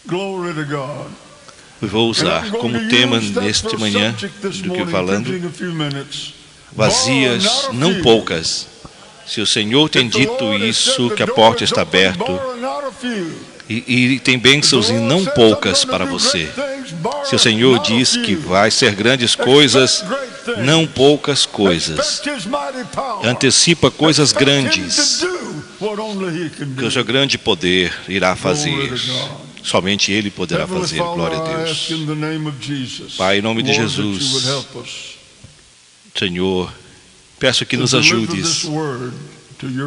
Glory to God. Vou usar como tema neste manhã, do que falando, vazias, não poucas. Se o Senhor tem dito isso, que a porta está aberta, e tem bênçãos e não poucas para você. Se o Senhor diz que vai ser grandes coisas, não poucas coisas. Antecipa coisas grandes, que o seu grande poder irá fazer. Somente Ele poderá fazer, glória a Deus. Pai, em nome de Jesus, Senhor, peço que nos ajudes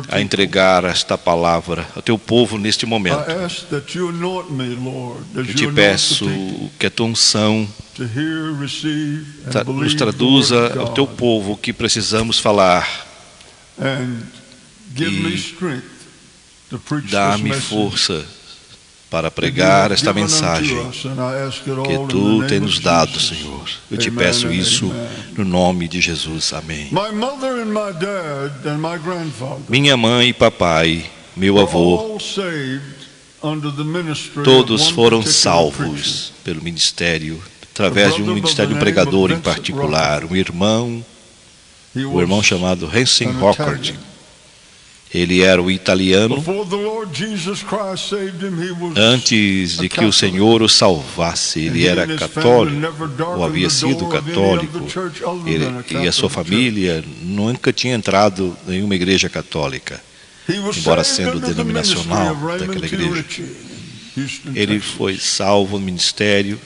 a entregar esta palavra ao Teu povo neste momento. Eu te peço que a Tua unção nos traduza ao Teu povo o que precisamos falar. E dá-me força para pregar esta mensagem que Tu tens nos dado, Senhor. Eu te peço isso no nome de Jesus. Amém. Minha mãe e papai, meu avô, todos foram salvos pelo ministério, através de um ministério de um pregador em particular, um irmão chamado Hansen Hockert. Ele era um italiano. Antes de que o Senhor o salvasse, ele era católico, ou havia sido católico. E a sua família nunca tinha entrado em nenhuma igreja católica, embora sendo denominacional daquela igreja. Ele foi salvo no ministério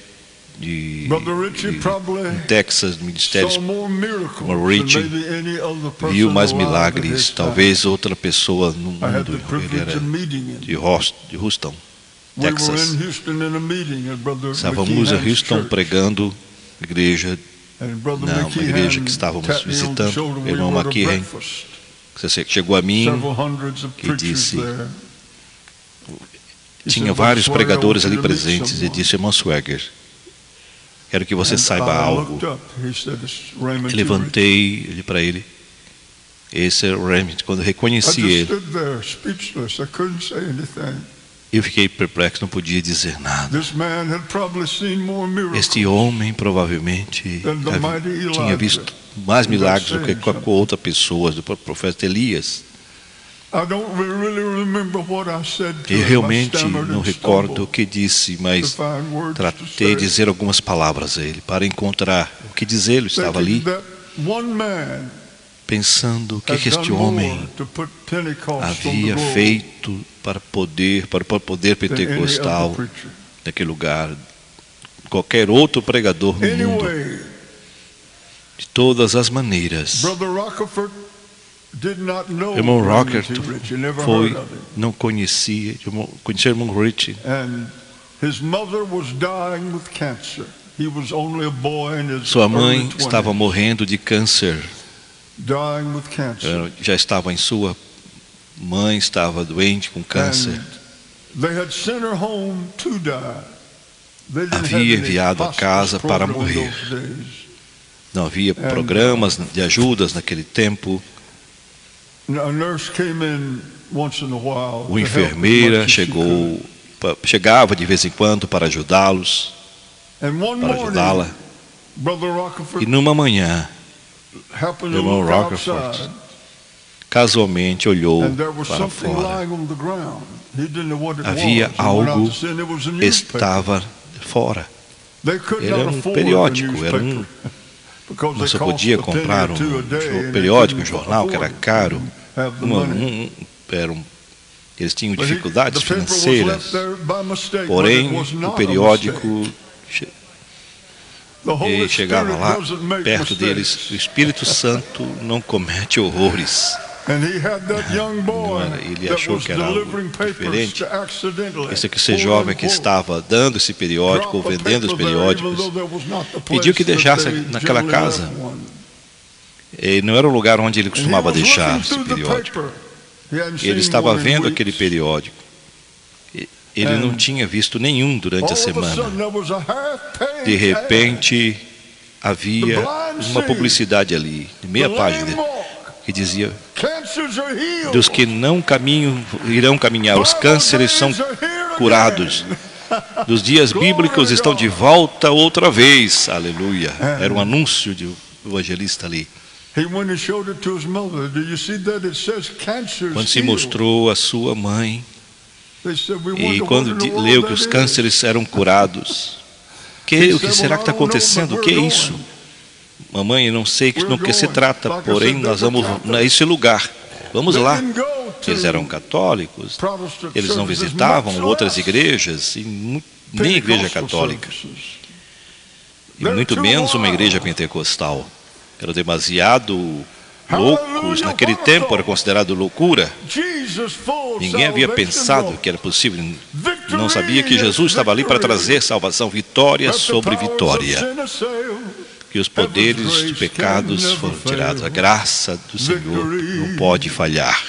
em Texas, ministérios como Rich, viu mais milagres, talvez outra pessoa no mundo. Ele era de Houston, Texas. Estávamos em Houston pregando igreja, uma igreja que estávamos visitando. O irmão McKehan chegou a mim e disse, tinha vários pregadores ali presentes, e disse, irmão Swagger, quero que você saiba algo. Eu levantei para ele. Esse é o Raymond. Quando eu reconheci ele, eu fiquei perplexo, não podia dizer nada. Este homem provavelmente tinha visto mais milagres do que qualquer outra pessoa, do profeta Elias. Eu realmente não recordo o que disse, mas tratei de dizer algumas palavras a ele, para encontrar o que dizer. Ele estava ali, pensando o que este homem havia feito para o poder pentecostal naquele lugar. Qualquer outro pregador no mundo, de todas as maneiras. Irmão Rockert não conhecia o irmão Rich. Sua mãe estava morrendo de câncer. Já estava em sua mãe estava doente com câncer. Havia enviado a casa para morrer. Não havia programas de ajudas naquele tempo. Uma enfermeira chegava de vez em quando para ajudá-los, para ajudá-la. E numa manhã, o irmão Rockefeller casualmente olhou para fora. Havia algo que estava fora. Era um periódico, não se podia comprar um periódico, um jornal, que era caro. Eles tinham dificuldades financeiras, porém o periódico chegava lá, perto deles. O Espírito Santo não comete horrores. Ele achou que era algo diferente. Esse jovem que estava dando esse periódico, ou vendendo os periódicos, pediu que deixasse naquela casa. E não era o lugar onde ele costumava deixar esse periódico. Ele estava vendo aquele periódico. Ele não tinha visto nenhum durante a semana. De repente, havia uma publicidade ali, de meia página, que dizia: dos que não caminham, irão caminhar, os cânceres são curados. dos dias bíblicos estão de volta outra vez. Aleluia. Era um anúncio de evangelista ali. Quando se mostrou a sua mãe, e quando leu que os cânceres eram curados, o que será que está acontecendo? O que é isso? Mamãe, eu não sei do que se trata, porém nós vamos a esse lugar. Vamos lá. Eles eram católicos, eles não visitavam outras igrejas, e nem igreja católica, e muito menos uma igreja pentecostal. Eram demasiado loucos. Naquele tempo era considerado loucura. Ninguém havia pensado que era possível. Não sabia que Jesus estava ali para trazer salvação, vitória sobre vitória. Que os poderes de pecados foram tirados. A graça do Senhor não pode falhar.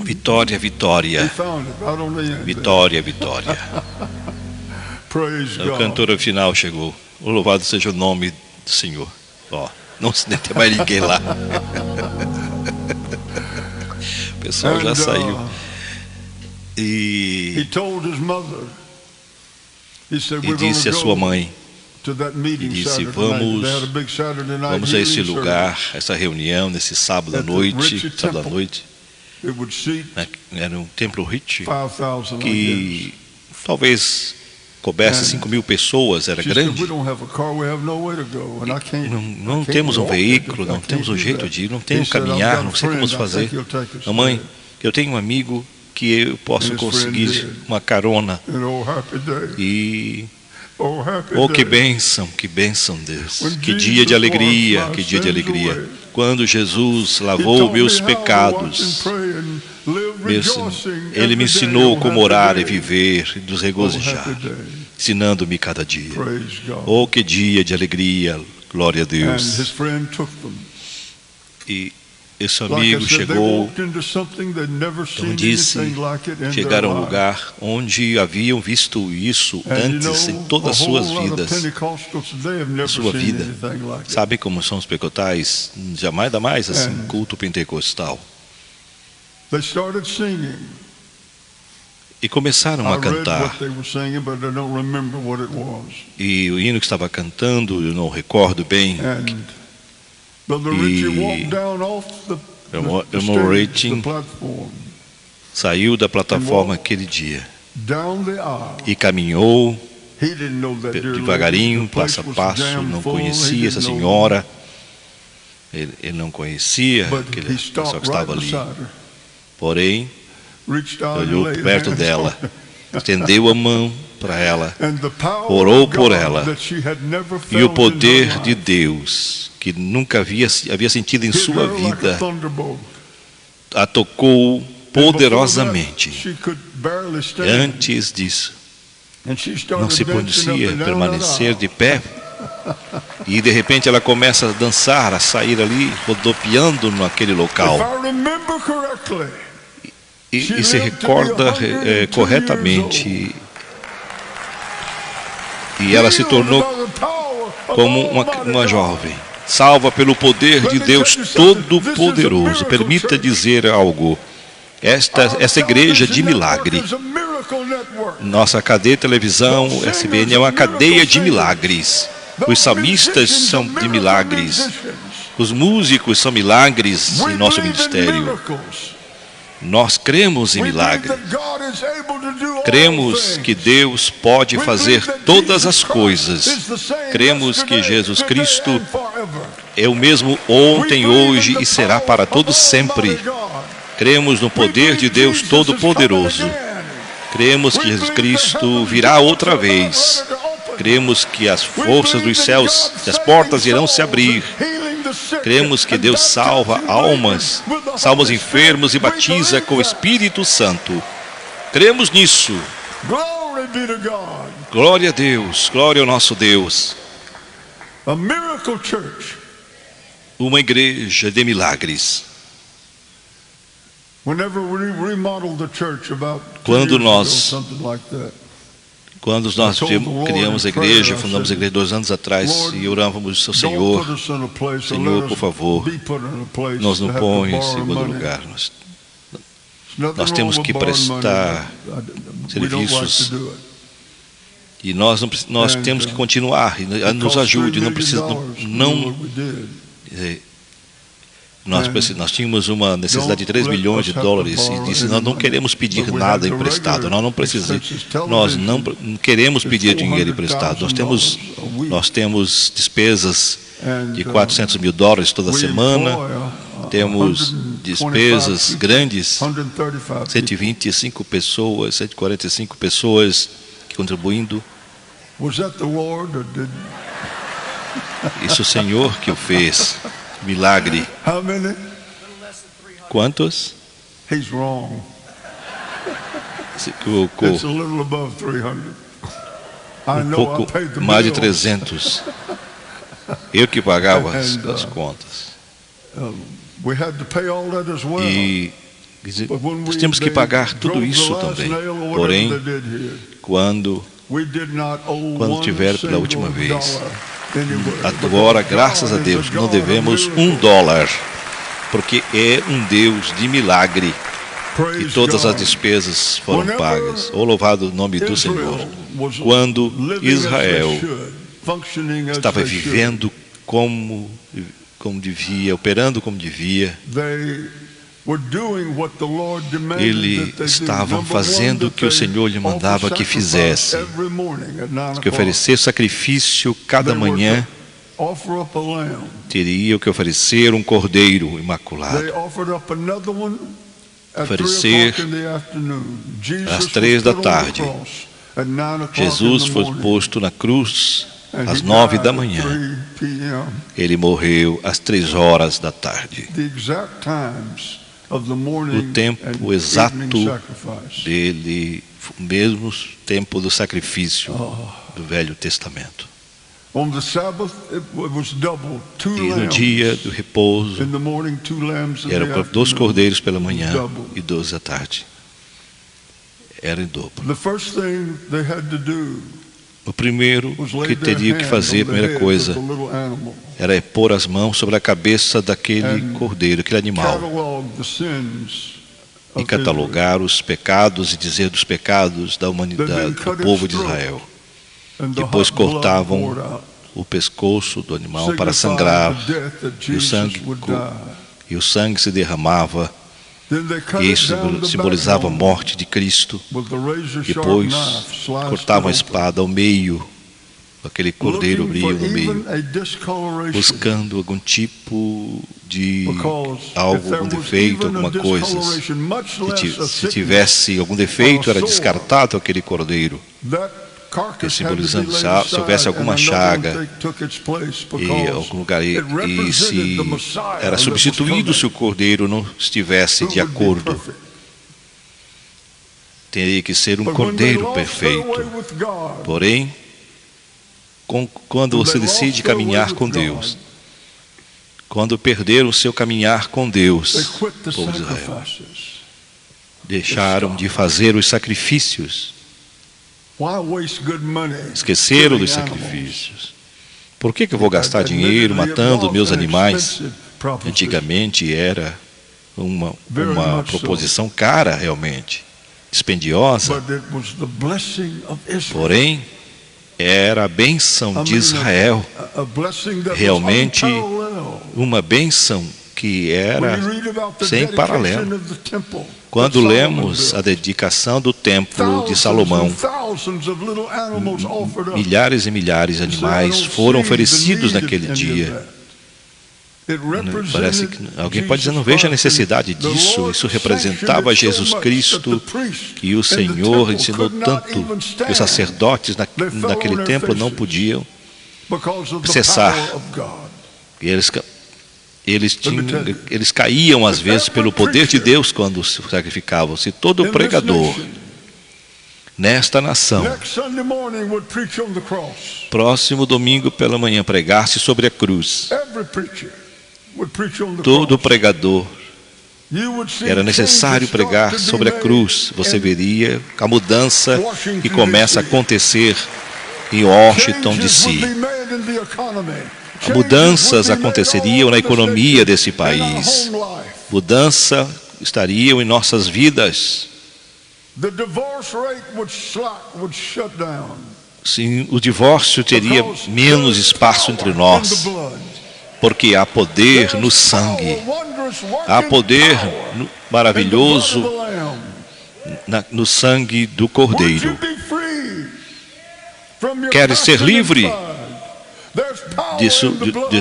Vitória, vitória. Vitória, vitória. O cantor final chegou. O louvado seja o nome do Senhor. Não se tem mais ninguém lá. O pessoal já saiu. E disse à sua mãe, e disse, vamos a esse lugar, essa reunião, nesse sábado à noite, era um templo Rich, que talvez coubesse 5.000 pessoas, era grande. Não temos um veículo, não temos um jeito de ir, não temos caminhar, não sei como fazer. Mamãe, eu tenho um amigo que eu posso conseguir uma carona. E que bênção, Deus. Que dia de alegria, que dia de alegria. Quando Jesus lavou meus pecados, Ele me ensinou como orar e viver e nos regozijar, ensinando-me cada dia. Que dia de alegria, glória a Deus. E esse amigo chegou, então disse, chegaram a um lugar onde haviam visto isso antes em todas as suas vidas. Sua vida. Sabe como são os pentecostais? Jamais dá mais assim, culto pentecostal. E começaram a cantar. E o hino que estava cantando, eu não recordo bem. E Irmão Richie saiu da plataforma aquele dia e caminhou devagarinho, passo a passo. Não conhecia essa senhora, ele não conhecia aquele pessoal que estava ali. Porém, olhou perto dela, estendeu a mão para ela, orou por ela, e o poder de Deus, que nunca havia sentido em sua vida, a tocou poderosamente. Antes disso, não se podia permanecer de pé, e de repente ela começa a dançar, a sair ali, rodopiando naquele local. E se recorda corretamente. E ela se tornou como uma jovem, salva pelo poder de Deus Todo-Poderoso. Permita dizer algo. Essa igreja de milagre. Nossa cadeia de televisão, SBN, é uma cadeia de milagres. Os salmistas são de milagres. Os músicos são milagres em nosso ministério. Nós cremos em milagre. Cremos que Deus pode fazer todas as coisas. Cremos que Jesus Cristo é o mesmo ontem, hoje e será para todos sempre. Cremos no poder de Deus Todo-Poderoso. Cremos que Jesus Cristo virá outra vez. Cremos que as forças dos céus, as portas irão se abrir. Cremos que Deus salva almas, salva os enfermos e batiza com o Espírito Santo. Cremos nisso. Glória a Deus, glória ao nosso Deus. Uma igreja de milagres. Quando nós criamos a igreja, fundamos a igreja 2 anos atrás e orávamos ao Senhor, Senhor, por favor, nos põe em segundo lugar. Nós temos que prestar serviços e nós temos que continuar. E nos ajude. Nós tínhamos uma necessidade de 3 milhões de dólares e disse: nós não queremos pedir nada emprestado. Nós não queremos pedir dinheiro emprestado. Nós temos despesas de 400 mil dólares toda semana. Temos despesas grandes, 125 pessoas, 145 pessoas contribuindo. Isso o Senhor que o fez. Milagre. Quantos? He's wrong. It's a little above 300. Pouco mais de 300. Eu que pagava as contas. E nós temos que pagar tudo isso também. Porém, quando tiver pela última vez, agora, graças a Deus, não devemos $1, porque é um Deus de milagre e todas as despesas foram pagas. Oh, louvado o nome do Senhor. Quando Israel estava vivendo como devia, operando como devia, eles estavam fazendo o que o Senhor lhe mandava que fizesse, que oferecesse sacrifício cada manhã. Teria que oferecer um cordeiro imaculado. Oferecer às 3 da tarde. Jesus foi posto na cruz às 9 da manhã. Ele morreu às 3 horas da tarde. O tempo exato dele, o mesmo tempo do sacrifício do Velho Testamento. E no dia do repouso, eram 2 cordeiros pela manhã e 2 à tarde. Era em dobro. O primeiro que teria que fazer, a primeira coisa, era pôr as mãos sobre a cabeça daquele cordeiro, aquele animal, e catalogar os pecados e dizer dos pecados da humanidade, do povo de Israel. Depois cortavam o pescoço do animal para sangrar, e o sangue se derramava. E isso simbolizava a morte de Cristo. Depois cortavam a espada ao meio, aquele cordeiro brilho no meio, buscando algum tipo de algum defeito, alguma coisa. Se tivesse algum defeito, era descartado aquele cordeiro, que simbolizando se houvesse alguma chaga em algum lugar, e se era substituído se o cordeiro não estivesse de acordo. Teria que ser um cordeiro perfeito. Porém, quando você decide caminhar com Deus, quando perderam o seu caminhar com Deus, povo de Israel, deixaram de fazer os sacrifícios. Esqueceram dos sacrifícios. Por que eu vou gastar dinheiro matando meus animais? Antigamente era uma proposição cara, realmente, dispendiosa. Porém, era a bênção de Israel, realmente uma bênção que era sem paralelo. Quando lemos a dedicação do templo de Salomão, milhares e milhares de animais foram oferecidos naquele dia. Parece que alguém pode dizer, não vejo a necessidade disso. Isso representava Jesus Cristo, e o Senhor ensinou tanto que os sacerdotes naquele templo não podiam cessar. E eles caíam às vezes pelo poder de Deus quando se sacrificavam. Se todo pregador nesta nação, próximo domingo pela manhã, pregasse sobre a cruz, todo pregador, era necessário pregar sobre a cruz, você veria a mudança que começa a acontecer em Washington, D.C. Mudanças aconteceriam na economia desse país. Mudança estariam em nossas vidas. The divorce rate would shut down. Sim, o divórcio teria menos espaço entre nós, porque há poder no sangue, há poder maravilhoso no sangue do Cordeiro. Queres ser livre de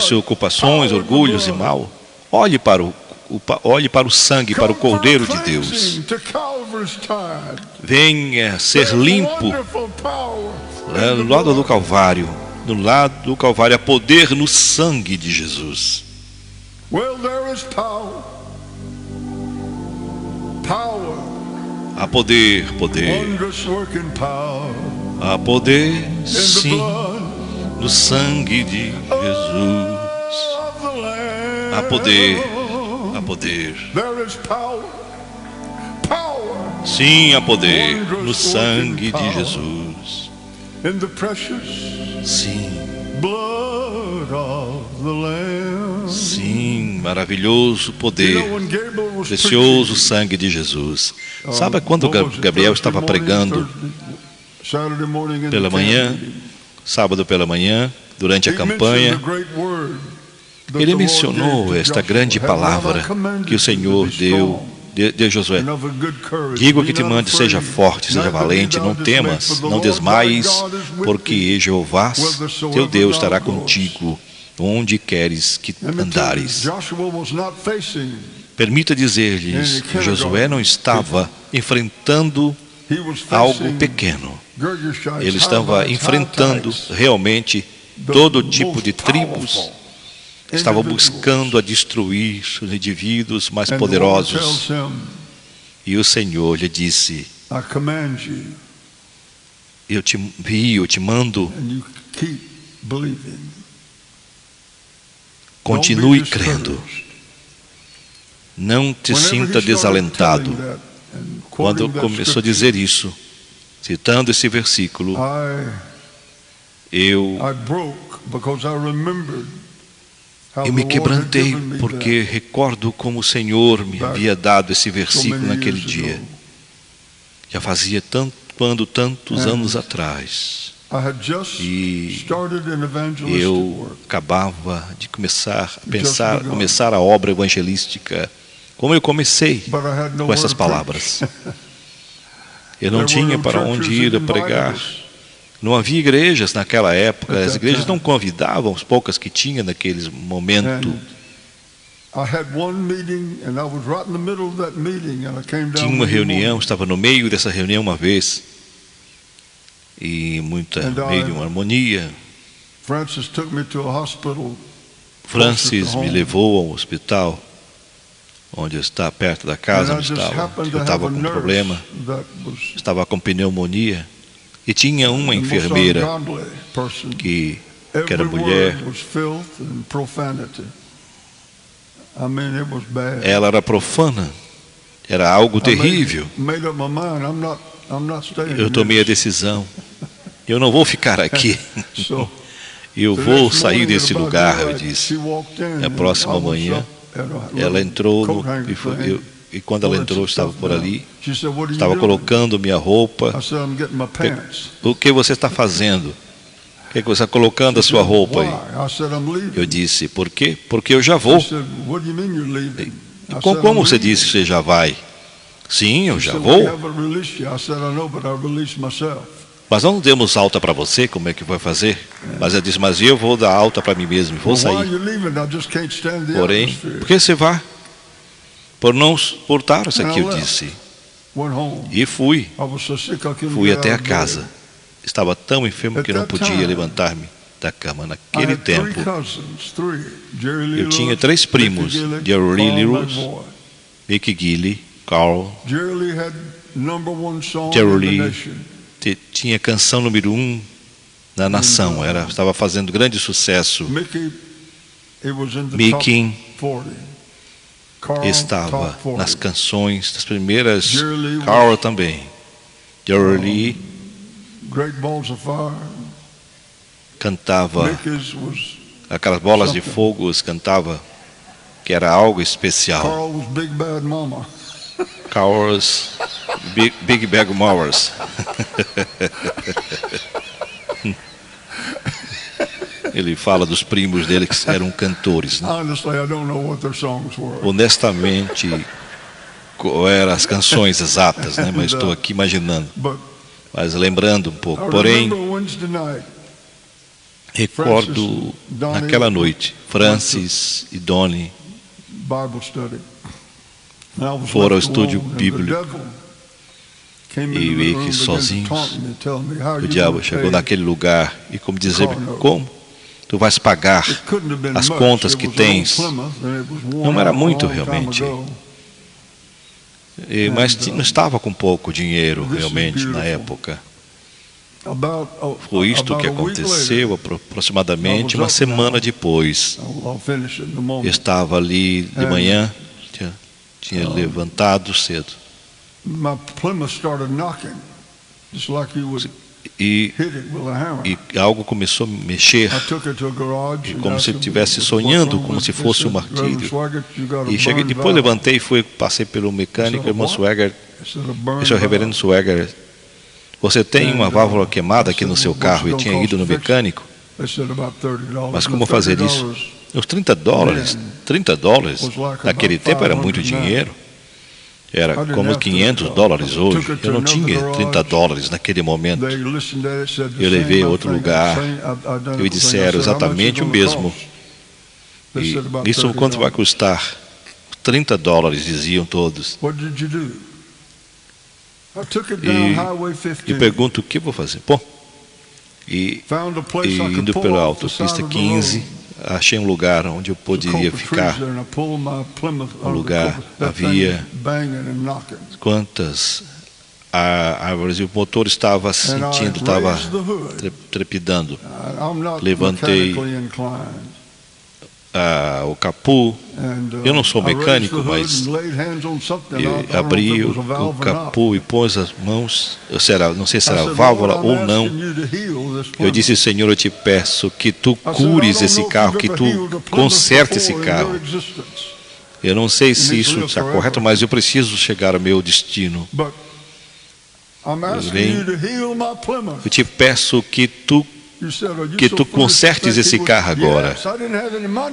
suas ocupações, orgulhos e mal? Olhe para o sangue, para o Cordeiro de Deus. Venha ser limpo no lado do Calvário. No lado do Calvário há poder no sangue de Jesus. Há poder, há poder, sim, no sangue de Jesus. Há poder, há poder. Sim, há poder no sangue de Jesus. Sim. Sim, maravilhoso poder, precioso sangue de Jesus. Sabe quando Gabriel estava pregando pela manhã, sábado pela manhã, durante a campanha, ele mencionou esta grande palavra que o Senhor deu de Josué. Digo que te mande, seja forte, seja valente, não temas, não desmaies, porque Jeová, teu Deus, estará contigo onde queres que andares. Permita dizer-lhes que Josué não estava enfrentando algo pequeno. Ele estava enfrentando realmente todo tipo de tribos. Estava buscando a destruir os indivíduos mais poderosos. E o Senhor lhe disse: eu te envio, eu te mando. Continue crendo. Não te sinta desalentado. Quando começou a dizer isso, citando esse versículo, eu me quebrantei porque recordo como o Senhor me havia dado esse versículo naquele dia. Já fazia tantos anos atrás. E eu acabava de começar a obra evangelística. Como eu comecei com essas palavras. Eu não tinha para onde ir a pregar. Não havia igrejas naquela época, as igrejas não convidavam as poucas que tinha naquele momento. Tinha uma reunião, estava no meio dessa reunião uma vez, e meio de uma harmonia. Francis me levou ao hospital, onde está perto da casa onde estava. Eu estava com um problema, estava com pneumonia. E tinha uma enfermeira que era mulher. Ela era profana. Era algo terrível. Eu tomei a decisão. Eu não vou ficar aqui. Eu vou sair desse lugar, eu disse. Na próxima manhã, ela entrou e quando ela entrou, eu estava por ali, estava colocando minha roupa. O que você está fazendo? O que você está colocando a sua roupa aí? Eu disse, por quê? Porque eu já vou. Como você disse que você já vai? Sim, eu já vou. Mas não demos alta para você, como é que vai fazer? Mas eu disse, mas eu vou dar alta para mim mesmo, vou sair. Porém, por que você vai? Por não suportar isso aqui, eu disse. E fui até a casa. Estava tão enfermo que não podia levantar-me da cama. Naquele tempo, eu tinha 3 primos, Jerry Lee Lewis, Mickey Gilley, Carl. Jerry Lee tinha canção número 1 na nação, estava fazendo grande sucesso. Mickey estava nas canções das primeiras. Carl também. Jerry Lee cantava aquelas bolas de fogo, cantava que era algo especial. Cowers, Big Bag Mowers. Ele fala dos primos dele que eram cantores, né? Honestamente, qual eram as canções exatas, né? Mas estou aqui imaginando, mas lembrando um pouco. Porém, recordo naquela noite, Francis e Donnie foram ao estúdio bíblico e vi que sozinhos o diabo chegou naquele lugar e como dizer, como tu vais pagar as contas que tens? Não era muito realmente, mas não estava com pouco dinheiro realmente na época. Foi isto que aconteceu aproximadamente uma semana depois. Eu estava ali de manhã, tinha levantado cedo. E algo começou a mexer, como se eu estivesse sonhando, como se fosse um martírio. E cheguei, depois levantei e passei pelo mecânico, irmão Swagger, esse é o reverendo Swagger. Você tem uma válvula queimada aqui no seu carro? Eu tinha ido no mecânico. Mas como fazer isso? Os $30, naquele tempo era muito dinheiro. Era como $500 hoje. Eu não tinha $30 naquele momento. Eu levei a outro lugar. E me disseram exatamente o mesmo. E isso quanto vai custar? $30, diziam todos. E eu pergunto o que vou fazer. Bom, e indo pela autopista 15, achei um lugar onde eu poderia ficar. Um lugar havia quantas árvores e o motor estava sentindo, estava trepidando. Levantei o capô. Eu não sou mecânico, mas eu abri o capô e pôs as mãos. Não sei se era válvula ou não. Eu disse, Senhor, eu te peço que tu cures esse carro, que tu consertes esse carro. Eu não sei se isso está correto, mas eu preciso chegar ao meu destino. Eu te peço que tu consertes esse carro agora.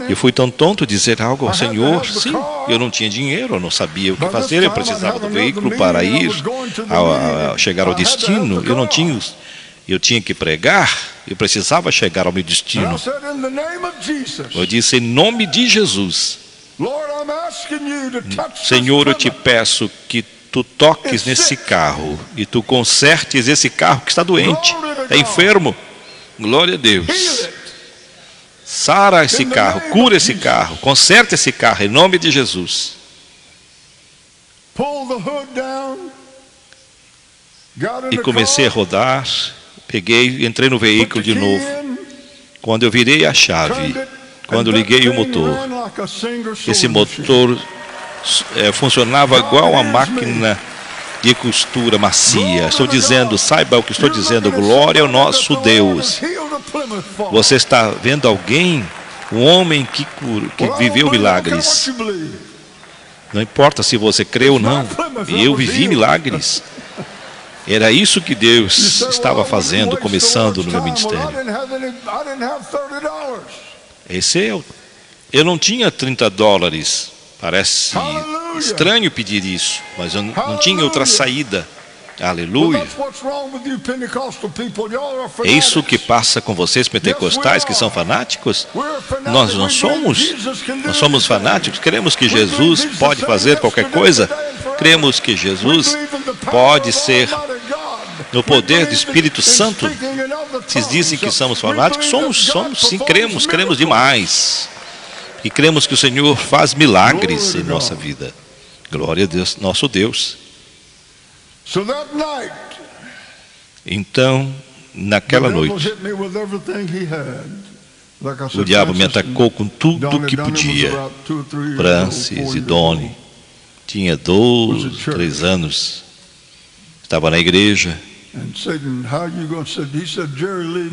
Eu fui tão tonto dizer algo ao Senhor. Sim, eu não tinha dinheiro, eu não sabia o que fazer, eu precisava do veículo para ir chegar ao destino. Eu tinha que pregar, eu precisava chegar ao meu destino. Eu disse, em nome de Jesus, Senhor, eu te peço que tu toques nesse carro e tu consertes esse carro que está doente, é enfermo. Glória a Deus. Sara esse carro, cura esse carro, conserta esse carro em nome de Jesus. E comecei a rodar, entrei no veículo de novo. Quando eu virei a chave, quando liguei o motor, esse motor funcionava igual uma máquina de costura macia. Estou dizendo, saiba o que estou dizendo, glória ao nosso Deus. Você está vendo alguém, um homem que viveu milagres. Não importa se você crê ou não, eu vivi milagres. Era isso que Deus estava fazendo, começando no meu ministério. Eu não tinha $30. Parece estranho pedir isso, mas eu não tinha outra saída. Aleluia. É isso que passa com vocês pentecostais que são fanáticos? Nós não somos. Nós somos fanáticos. Cremos que Jesus pode fazer qualquer coisa. Cremos que Jesus pode ser no poder do Espírito Santo. Vocês dizem que somos fanáticos? Somos sim, cremos demais. E cremos que o Senhor faz milagres em nossa vida. Glória a Deus, nosso Deus. Então, naquela noite, o diabo me atacou com tudo que podia. Francis e Donnie, tinha 12, 13 anos, estava na igreja,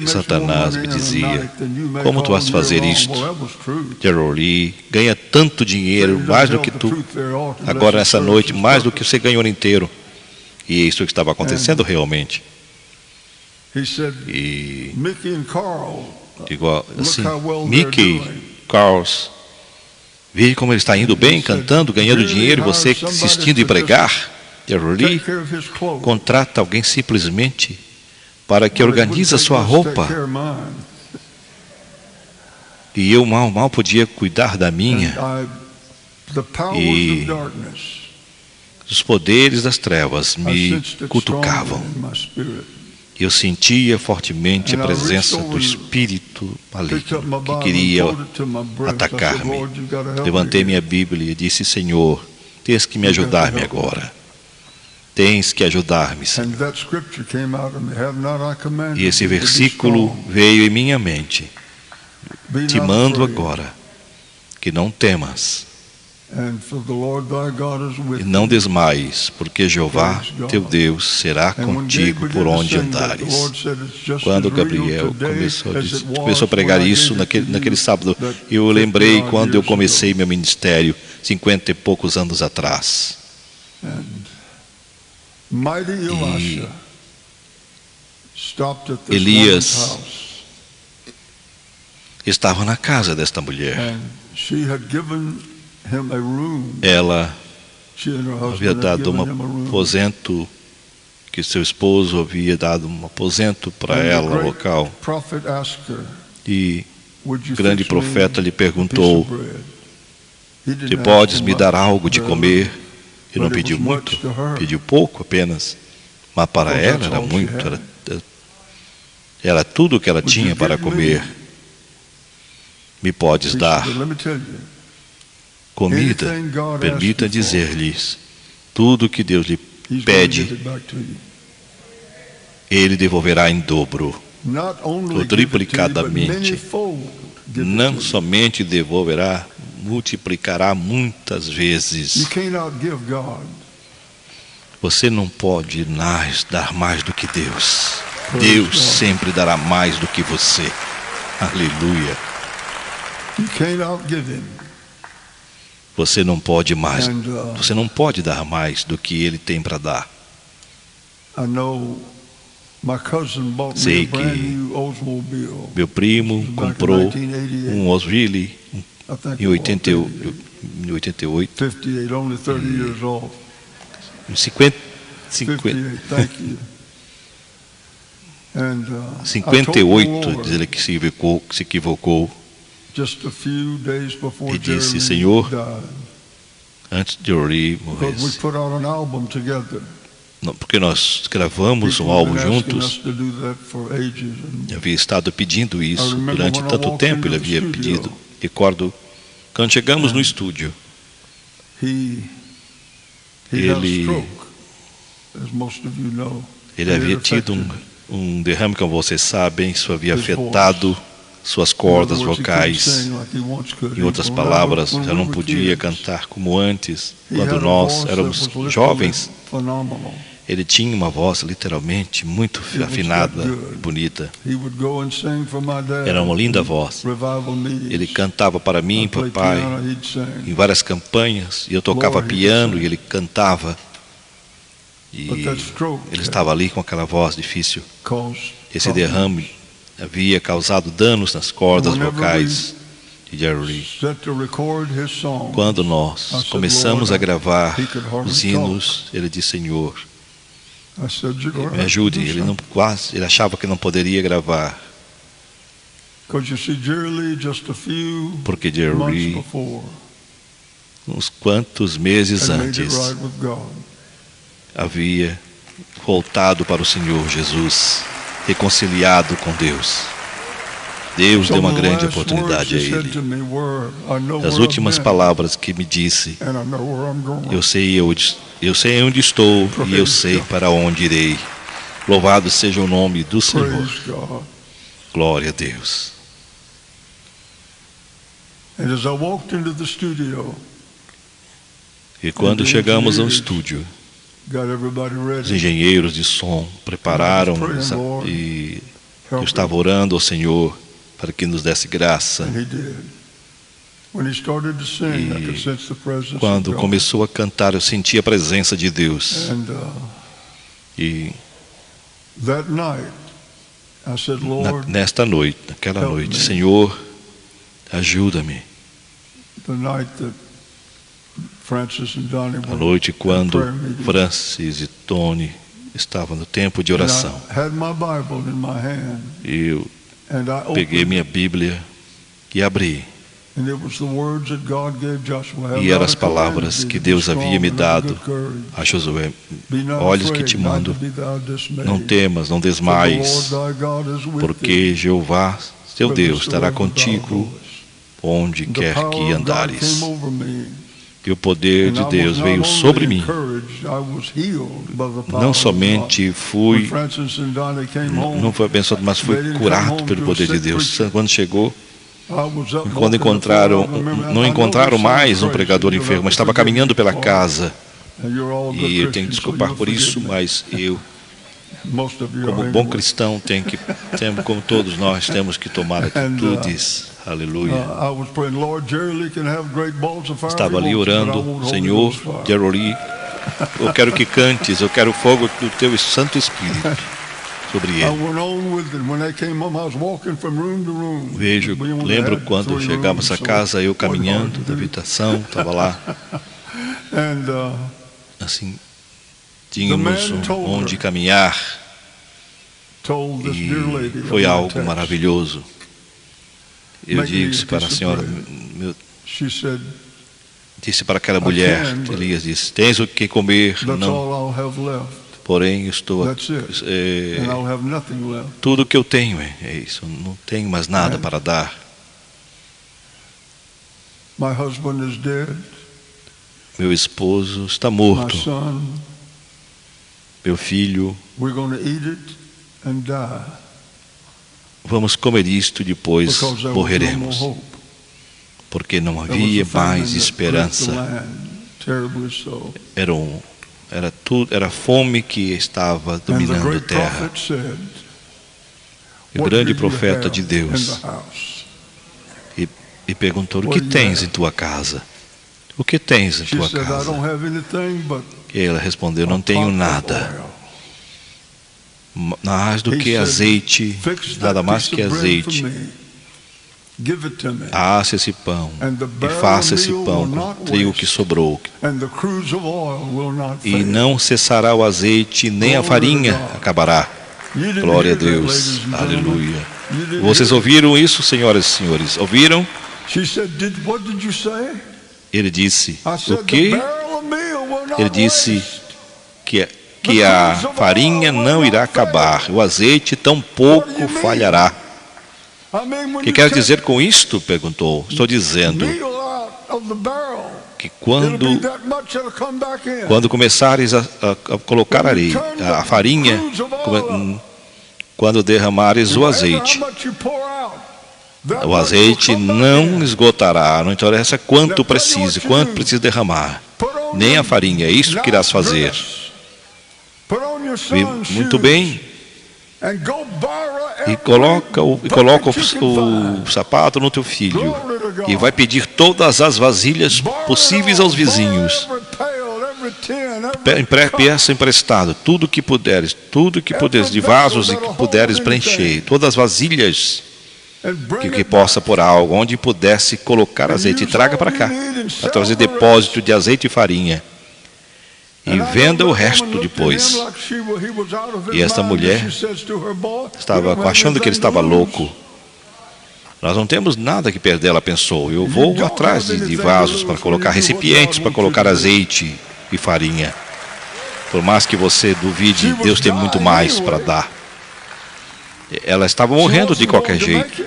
E Satanás me dizia: como tu vais fazer isto? Gerald Lee ganha tanto dinheiro, mais do que tu, agora nessa noite, mais do que você ganhou o ano inteiro. E isso que estava acontecendo realmente. E digo assim, Mickey, Carlos, veja como ele está indo bem, cantando, ganhando dinheiro, e você insistindo em pregar. Gerald Lee contrata alguém simplesmente para que organize a sua roupa. E eu mal podia cuidar da minha. E os poderes das trevas me cutucavam. Eu sentia fortemente a presença do espírito maligno que queria atacar-me. Levantei minha Bíblia e disse: Senhor, tens que me ajudar-me agora. Tens que ajudar-me, Senhor. E esse versículo veio em minha mente. Te mando agora que não temas. E não desmaies, porque Jeová, teu Deus, será contigo por onde andares. Quando Gabriel começou a pregar isso naquele sábado, eu lembrei quando eu comecei meu ministério, 50 e poucos anos atrás. E Elias estava na casa desta mulher. Ela havia dado um aposento, que seu esposo havia dado um aposento para ela, local. E o grande profeta lhe perguntou: "Te podes me dar algo de comer?" E não pediu muito, pediu pouco apenas. Mas para ela era muito, era tudo o que ela tinha para comer. Me podes dar comida? Permita dizer-lhes: tudo que Deus lhe pede, Ele devolverá em dobro, ou triplicadamente. Não somente devolverá, multiplicará muitas vezes. Você não pode dar mais do que Deus. Deus sempre dará mais do que você. Aleluia. Você não pode mais. Você não pode dar mais do que Ele tem para dar. Sei que meu primo comprou um Oldsmobile em 88. Em 58, diz ele que se equivocou. E disse: Senhor, antes de Ori morrer, porque nós gravamos um álbum juntos, havia estado pedindo isso durante tanto tempo, ele havia pedido. Recordo, quando chegamos no estúdio, ele havia tido um derrame, como vocês sabem, isso havia afetado suas cordas vocais. Em outras palavras, já não podia cantar como antes. Quando nós éramos jovens, ele tinha uma voz literalmente muito afinada e bonita. Era uma linda voz. Ele cantava para mim, papai, em várias campanhas, e eu tocava piano e ele cantava. E ele estava ali com aquela voz difícil. Esse derrame havia causado danos nas cordas vocais de Gerald Lee. Quando nós começamos a gravar os hinos, ele disse: Senhor, me ajude. Ele achava que não poderia gravar, porque Gerald Lee, uns quantos meses antes, havia voltado para o Senhor Jesus, reconciliado com Deus. Deus deu uma grande oportunidade a ele. As últimas palavras que me disse: eu sei onde estou e eu sei para onde irei. Louvado seja o nome do Senhor. Glória a Deus. E quando chegamos ao estúdio, Os engenheiros de som prepararam e eu estava orando ao Senhor para que nos desse graça. E quando começou a cantar, eu senti a presença de Deus. E nesta noite, naquela noite, Senhor, ajuda-me. A noite quando Francis e Tony estavam no tempo de oração. E eu peguei minha Bíblia e abri. E eram as palavras que Deus havia me dado a Josué: olhos que te mando, não temas, não desmaies, porque Jeová, teu Deus, estará contigo onde quer que andares. E o poder de Deus veio sobre mim. Não somente fui, não foi abençoado, mas fui curado pelo poder de Deus. Quando chegou, quando não encontraram mais um pregador enfermo, mas estava caminhando pela casa. E eu tenho que desculpar por isso, mas eu, como bom cristão, como todos nós, temos que tomar atitudes. Aleluia. Estava ali orando: Senhor, Jerry, eu quero que cantes, eu quero o fogo do teu Santo Espírito sobre ele. Lembro quando chegamos à casa, eu caminhando da habitação, estava lá. Assim, tínhamos onde caminhar. E foi algo maravilhoso. Eu disse para a senhora, disse para aquela mulher, Elias disse: tens o que comer? Não. Porém, tudo que eu tenho é isso. Não tenho mais nada para dar. Meu esposo está morto. Meu filho. Vamos comer isto e depois morreremos. Porque não havia mais esperança. Era fome que estava dominando a terra. O grande profeta de Deus e perguntou: o que tens em tua casa? O que tens em tua casa? E ela respondeu: não tenho nada. Mais do que azeite, nada mais que azeite. Assa esse pão e faça esse pão com o trigo que sobrou. E não cessará o azeite, nem a farinha acabará. Glória a Deus. Aleluia. Vocês ouviram isso, senhoras e senhores? Ouviram? Ele disse: o quê? Ele disse que a farinha não irá acabar, o azeite tampouco falhará. O que quer dizer com isto? Perguntou. Estou dizendo que quando começares a colocar a farinha, quando derramares o azeite não esgotará, não interessa quanto precisa derramar, nem a farinha, é isso que irás fazer. Muito bem. E coloca o sapato no teu filho e vai pedir todas as vasilhas possíveis aos vizinhos. Peça emprestado tudo que puderes de vasos e que puderes preencher, todas as vasilhas que possa pôr algo, onde pudesse colocar azeite, e traga para cá, para trazer depósito de azeite e farinha. E venda o resto depois. E essa mulher estava achando que ele estava louco. Nós não temos nada que perder, ela pensou. Eu vou atrás de vasos para colocar, recipientes para colocar azeite e farinha. Por mais que você duvide, Deus tem muito mais para dar. Ela estava morrendo de qualquer jeito.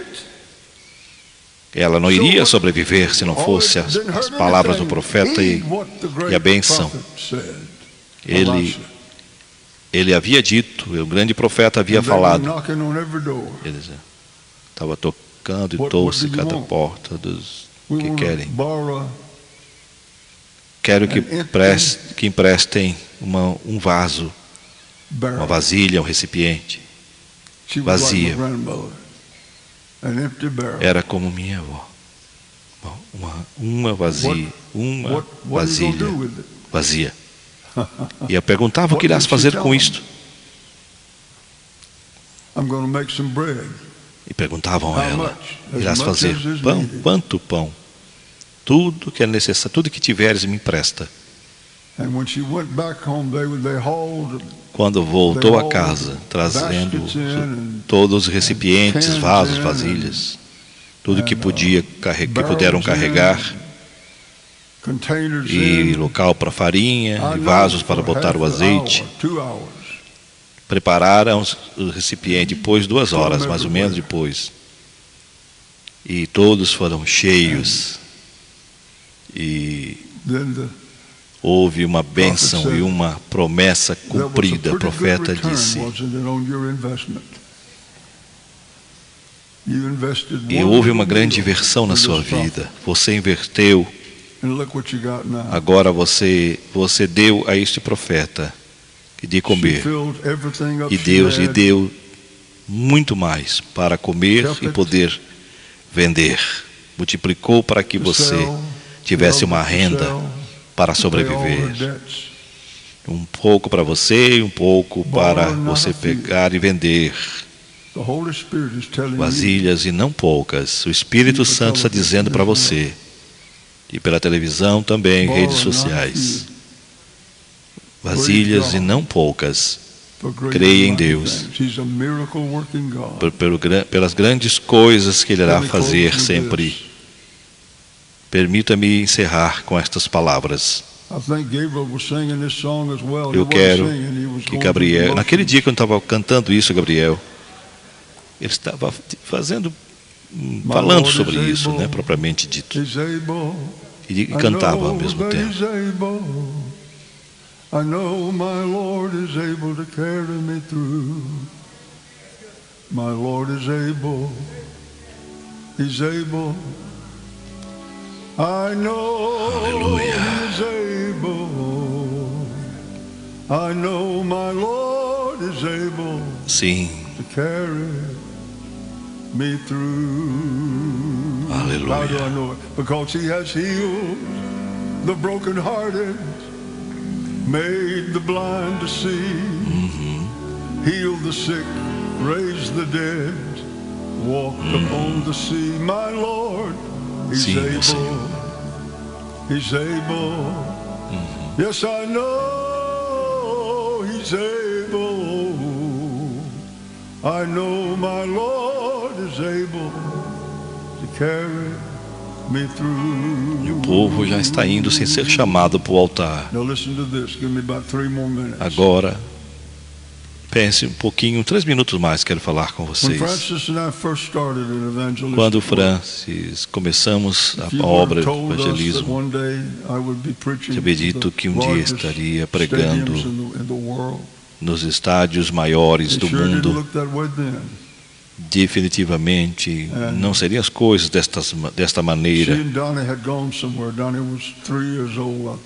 Ela não iria sobreviver se não fosse as palavras do profeta e a bênção. Ele havia dito, o grande profeta havia falado. Ele estava tocando e trouxe cada porta dos que querem. Quero que emprestem um vaso, uma vasilha, um recipiente vazia. Era como minha avó. Uma vasilha vazia. E eu perguntava: o que irás fazer com isto? E perguntavam a ela: irás fazer pão? Quanto pão? Tudo que é necessário, tudo que tiveres me empresta. Quando voltou a casa, trazendo todos os recipientes, vasos, vasilhas, tudo que puderam carregar, e local para farinha, e vasos para botar o azeite, prepararam o recipiente depois, 2 horas, mais ou menos depois. E todos foram cheios. E houve uma bênção e uma promessa cumprida. O profeta disse: e houve uma grande inversão na sua vida. Você inverteu. Agora você deu a este profeta de comer. E Deus lhe deu muito mais para comer e poder vender. Multiplicou para que você tivesse uma renda para sobreviver. Um pouco para você e um pouco para você pegar e vender. Vasilhas e não poucas. O Espírito Santo está dizendo para você, e pela televisão também, redes sociais: vasilhas e não poucas. Creia em Deus, pelas grandes coisas que Ele irá fazer sempre. Permita-me encerrar com estas palavras. Eu quero que Gabriel, naquele dia que eu estava cantando isso, Gabriel, ele estava falando sobre isso, né, propriamente dito, e cantava ao mesmo tempo. I know my Lord is able to carry me through. My Lord is able. He's able. I know He's able. I know my Lord is able. Sim. To carry me through. Aleluia. How do I know it? Because He has healed the brokenhearted. Made the blind to see, healed the sick, raised the dead, walked upon the sea. My Lord, He's able. He's able. Yes, I know He's able. I know my Lord is able to carry. E o povo já está indo sem ser chamado para o altar. Agora, pense um pouquinho, 3 minutos mais, quero falar com vocês. Quando Francis começamos a obra de evangelismo, eu havia dito que um dia estaria pregando nos estádios maiores do mundo. Definitivamente não seriam as coisas desta maneira.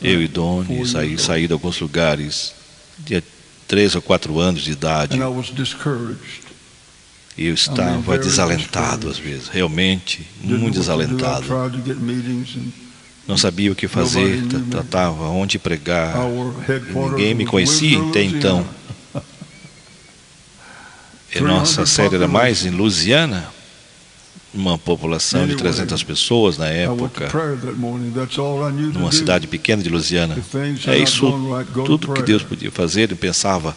Eu e Donnie saí de alguns lugares, tinha 3 ou 4 anos de idade. E eu estava desalentado às vezes, realmente muito desalentado. Não sabia o que fazer, tratava onde pregar. Ninguém me conhecia até então. E nossa sede era mais em Louisiana, uma população de 300 pessoas na época, numa cidade pequena de Louisiana. É isso tudo que Deus podia fazer. Eu pensava: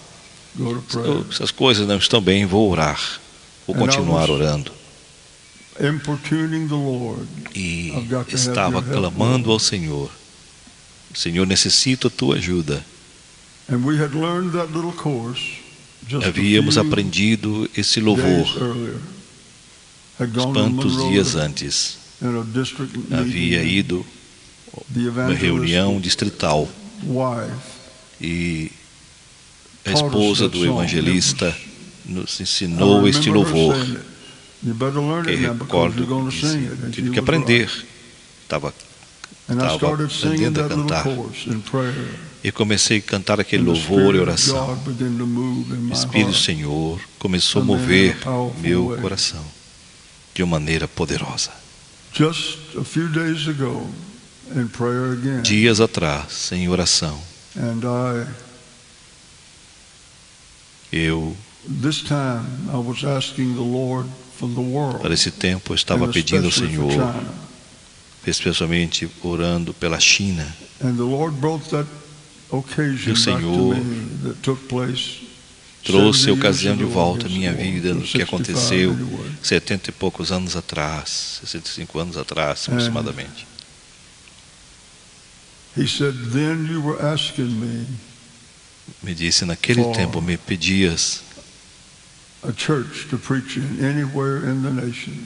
se as coisas não estão bem, vou orar, vou continuar orando. E estava clamando ao Senhor: Senhor, necessito a tua ajuda. Havíamos aprendido esse louvor quantos dias antes. Havia ido a uma reunião distrital e a esposa do evangelista nos ensinou este louvor, que recordo que tive que aprender. Estava estava aprendendo a cantar. E comecei a cantar aquele louvor e oração. O Espírito do Senhor começou a mover meu coração de uma maneira poderosa. Dias atrás, em oração, para esse tempo, eu estava pedindo ao Senhor, especialmente orando pela China. E o Senhor trouxe a ocasião de volta à minha vida, no que aconteceu 70 e poucos anos atrás, 65 anos atrás, aproximadamente. Me disse, naquele tempo me pedias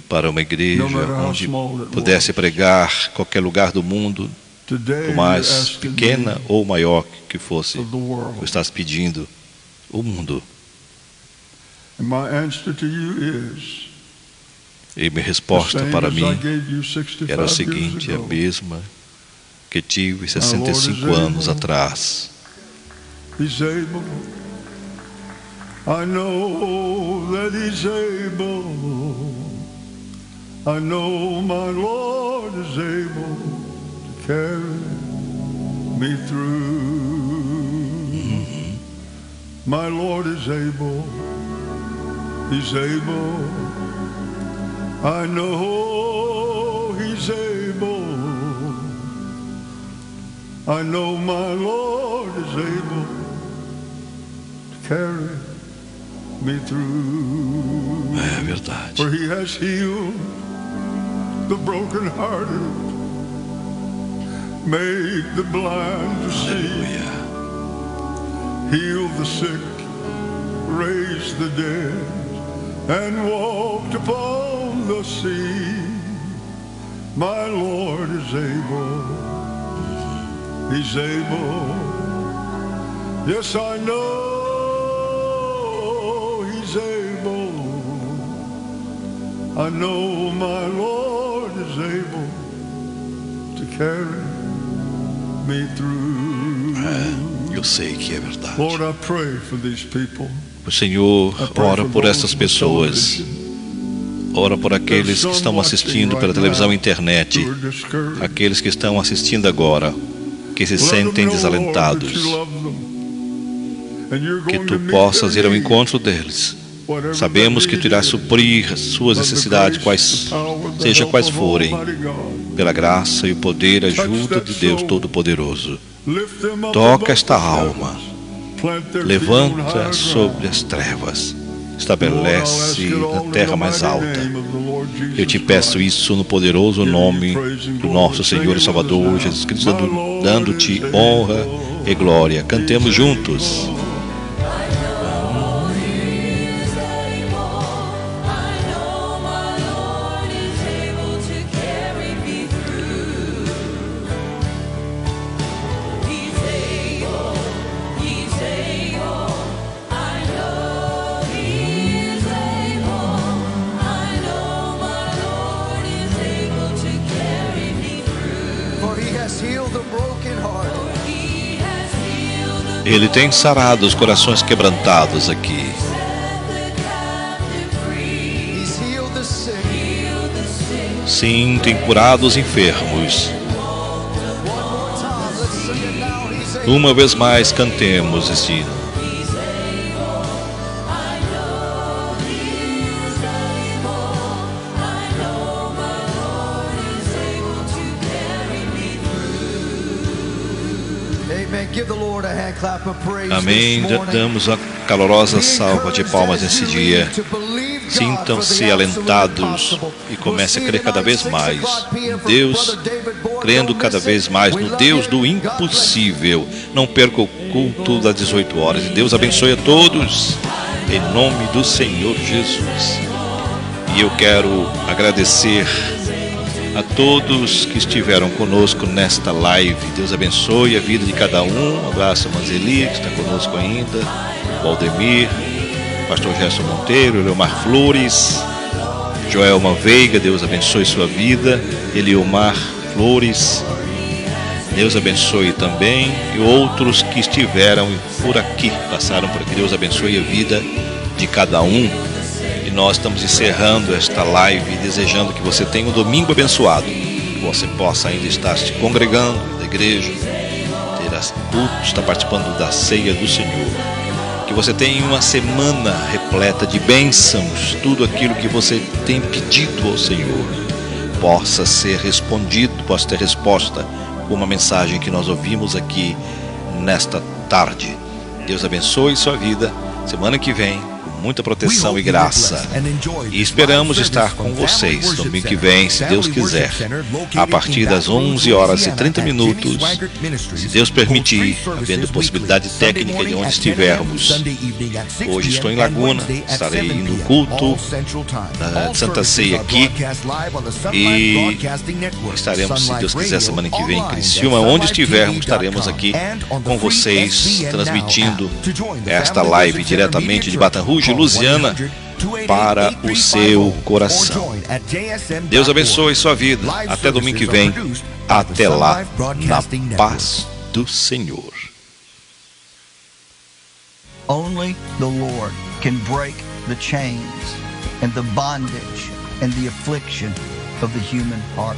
para uma igreja onde pudesse pregar em qualquer lugar do mundo, por mais pequena ou maior que fosse, tu estás pedindo o mundo. E minha resposta para mim era a seguinte, a mesma que tive 65 anos atrás. I know that He's able. I know my Lord is able to carry me through. My Lord is able. He's able. I know He's able. I know my Lord is able to carry me through. É verdade. For He has healed the brokenhearted, made the blind to see, healed the sick, raised the dead, and walked upon the sea. My Lord is able. He's able. Yes, I know He's able. I know my Lord is able to carry me through. Eu sei que é verdade. Lord, I pray for these people. O Senhor ora por essas pessoas. Ora por aqueles que estão assistindo pela televisão e internet. Aqueles que estão assistindo agora, que se sentem desalentados. Que tu possas ir ao encontro deles. Sabemos que tu irás suprir as suas necessidades, seja quais forem, pela graça e o poder, a ajuda de Deus Todo-Poderoso. Toca esta alma, levanta sobre as trevas, estabelece na terra mais alta. Eu te peço isso no poderoso nome do nosso Senhor e Salvador Jesus Cristo, dando-te honra e glória. Cantemos juntos. Ele tem sarado os corações quebrantados aqui. Sim, tem curado os enfermos. Uma vez mais cantemos este hino. Amém. Damos a calorosa salva de palmas nesse dia. Sintam-se alentados e comecem a crer cada vez mais em Deus, crendo cada vez mais no Deus do impossível. Não perca o culto das 18 horas. E Deus abençoe a todos, em nome do Senhor Jesus. E eu quero agradecer a todos que estiveram conosco nesta live. Deus abençoe a vida de cada um. Um abraço a Manzeli, que está conosco ainda, Valdemir, Pastor Gerson Monteiro, Leomar Flores, Joelma Veiga, Deus abençoe sua vida, Eliomar Flores, Deus abençoe também e outros que estiveram por aqui, passaram por aqui. Deus abençoe a vida de cada um. E nós estamos encerrando esta live desejando que você tenha um domingo abençoado, que você possa ainda estar se congregando da igreja, ter as cultos, estar participando da ceia do Senhor. Que você tenha uma semana repleta de bênçãos, tudo aquilo que você tem pedido ao Senhor possa ser respondido, possa ter resposta com uma mensagem que nós ouvimos aqui nesta tarde. Deus abençoe sua vida. Semana que vem, com muita proteção e graça. E esperamos estar com vocês domingo que vem, se Deus quiser, a partir das 11h30, se Deus permitir, havendo possibilidade técnica de onde estivermos. Hoje estou em Laguna, estarei no culto da Santa Ceia aqui e estaremos, se Deus quiser, semana que vem em Criciúma. Onde estivermos, estaremos aqui com vocês, transmitindo esta live diretamente de Baton Rouge, Louisiana, para o seu coração. Deus abençoe sua vida. Até domingo que vem. Até lá, na paz do Senhor. Only the Lord can break the chains and the bondage and the affliction of the human heart.